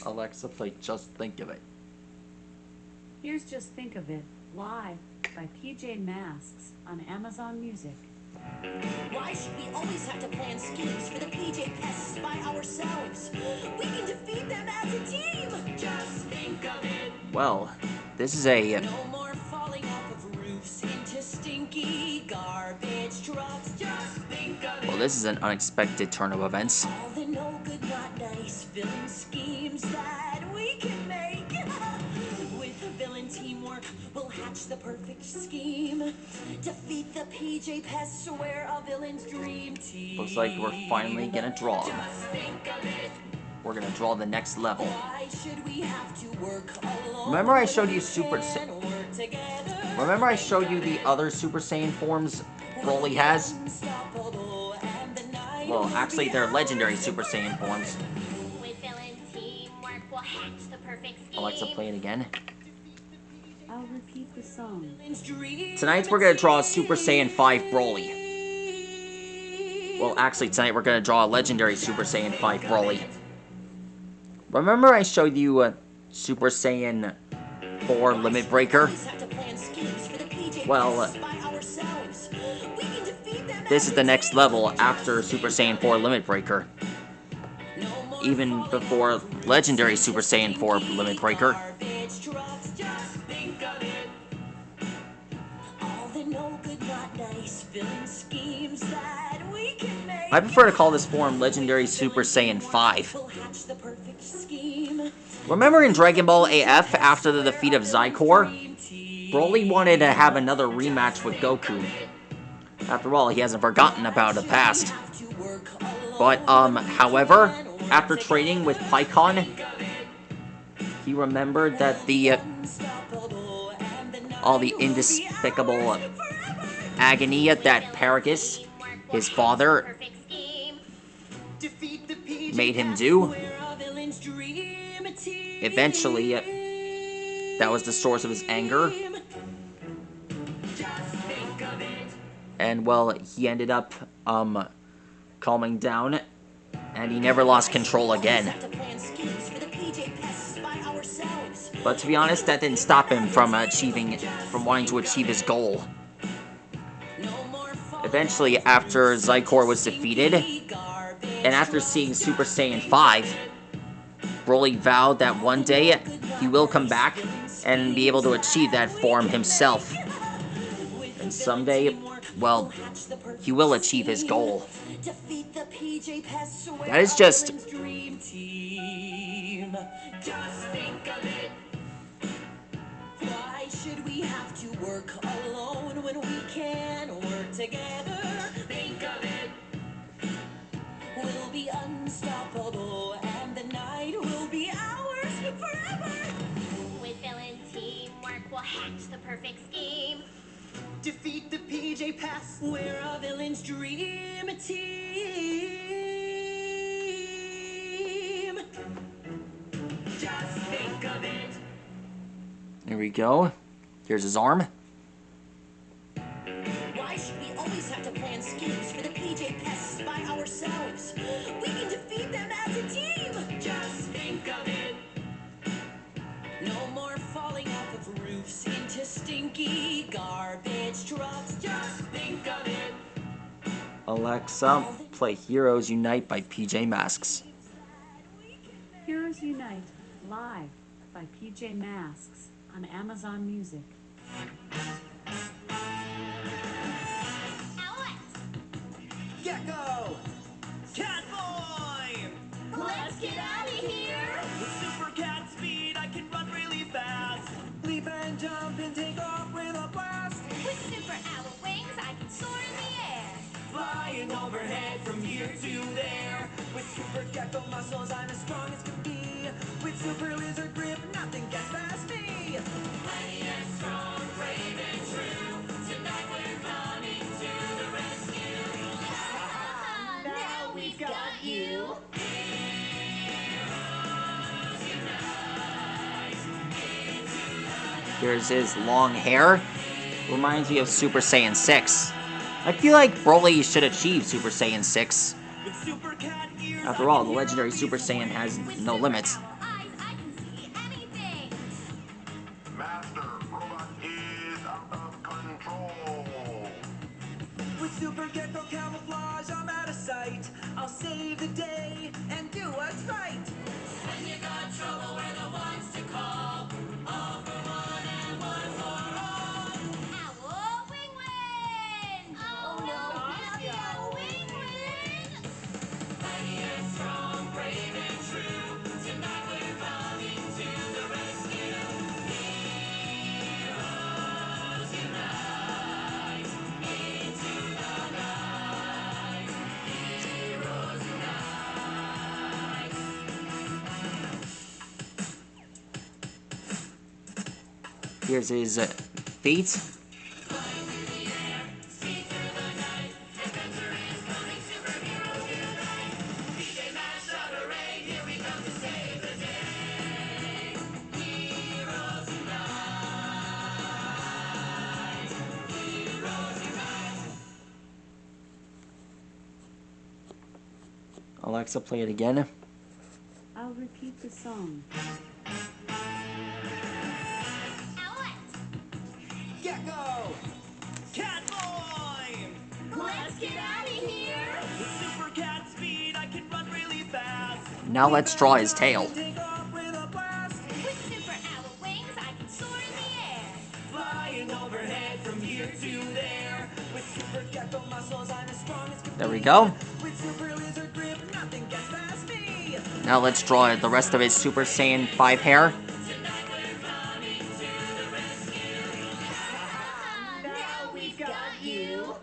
Alexa, play Just Think of It. Here's Just Think of It, live by PJ Masks on Amazon Music. Why should we always have to plan schemes for the PJ pests by ourselves? We can defeat them as a team! Just think of it! Well, this is a... No more falling off of roofs into stinky garbage trucks. Just think of it! Well, this is an unexpected turn of events. All the no good, not nice villain schemes that we can make. With villain teamwork, we'll hatch the perfect scheme. Defeat the PJ pests, we're a villain's dream team. Looks like we're finally gonna draw them. Just think of it. We're gonna draw the next level. Why should we have to work alone? Remember I showed you when Super we can Saiyan... work together? Remember I showed you the other Super Saiyan forms Broly has? Unstoppable, and the night Well, will actually be they're ours legendary Super Saiyan forms. With villain teamwork, we'll hatch the perfect scheme. Alexa, play it again. I'll repeat the song. Tonight we're gonna draw Super Saiyan 5 Broly. Well, actually tonight we're gonna draw a legendary Super Saiyan 5 Broly. Remember I showed you Super Saiyan 4 Limit Breaker? Well, this is the next level after Super Saiyan 4 Limit Breaker. Even before legendary Super Saiyan 4 Limit Breaker. I prefer to call this form Legendary Super Saiyan 5. Remember in Dragon Ball AF, after the defeat of Xicor? Broly wanted to have another rematch with Goku. After all, he hasn't forgotten about the past. But, however, after training with Pikkon, he remembered that all the indespicable agony that Paragus, his father, made him do. Eventually, that was the source of his anger. And, well, he ended up, calming down, and he never lost control again. But to be honest, that didn't stop him from wanting to achieve his goal. Eventually, after Xicor was defeated, and after seeing Super Saiyan 5, Broly vowed that one day he will come back and be able to achieve that form himself. And someday, well, he will achieve his goal. That is just... Why should we have to work alone when we can work together? Think of it. We'll be unstoppable, and the night will be ours forever. With villain teamwork, we'll hatch the perfect scheme. Defeat the PJ pests. We're a villain's dream team. Just think of it. Here we go. Here's his arm. Why should we always have to plan schemes for the PJ pests by ourselves? We can defeat them as a team! Just think of it! No more falling off of roofs into stinky garbage trucks. Just think of it! Alexa, play Heroes Unite by PJ Masks. Heroes Unite, live by PJ Masks on Amazon Music. Alex, Gecko! Catboy! let's get out of here. With super cat speed, I can run really fast. Leap and jump and take off with a blast. With super owl wings, I can soar in the air. Flying overhead from here to there. With super gecko muscles, I'm as strong as can be. With super lizard grip, nothing gets past me. Mighty and strong, brave and true. Tonight we're coming to the rescue. Now we've got you. Here's his long hair. Reminds me of Super Saiyan 6. I feel like Broly should achieve Super Saiyan 6. With super cat ears, After all, the legendary Super Saiyan has no limits. Eyes, I'll save the day and do what's right. When you got trouble, we're the ones to call. All for one and one for all. Owl wing wing! Oh no, not the owl wing wing! Mighty and strong, brave and true. Tonight we're coming to the rescue. Heroes unite into the night. Heroes unite. Here's his feet. Alexa, play it again. I'll repeat the song. Owlette! Gecko! Catboy! Let's get out of here! With super cat speed, I can run really fast. Now let's draw his tail. Take off with a blast. With super owl wings, I can soar in the air. Flying overhead from here to there. With super gecko muscles, I'm as strong as can There we be. go. With super lizard grip, nothing gets past me. Now let's draw the rest of his Super Saiyan 5 hair. Now we've got you!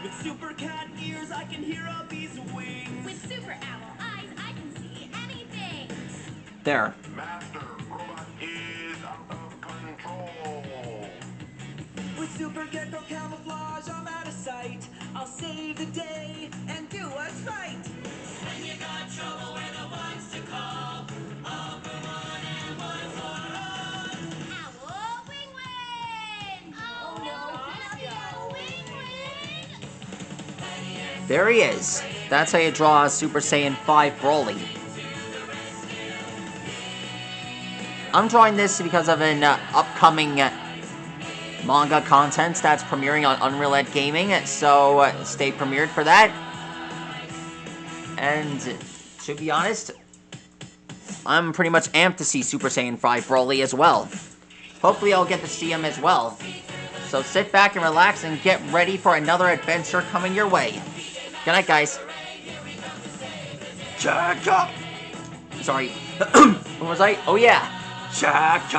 With super cat ears, I can hear a bee's wings. With super owl eyes, I can see anything! There. Master Robot is out of control. With super gecko camouflage, I'm out of sight. I'll save the day and do what's right. When you got trouble, we're the ones to call. All for one and one for all. Owl wing wing! Oh no, not the owl wing wing! There he is. That's how you draw a Super Saiyan 5 Broly. I'm drawing this because of an upcoming manga content that's premiering on Unreal Ed Gaming, so stay premiered for that. And to be honest, I'm pretty much amped to see Super Saiyan 5 Broly as well. Hopefully I'll get to see him as well. So sit back and relax and get ready for another adventure coming your way. Good night, guys. Check up! Sorry. What was I? Oh yeah. Check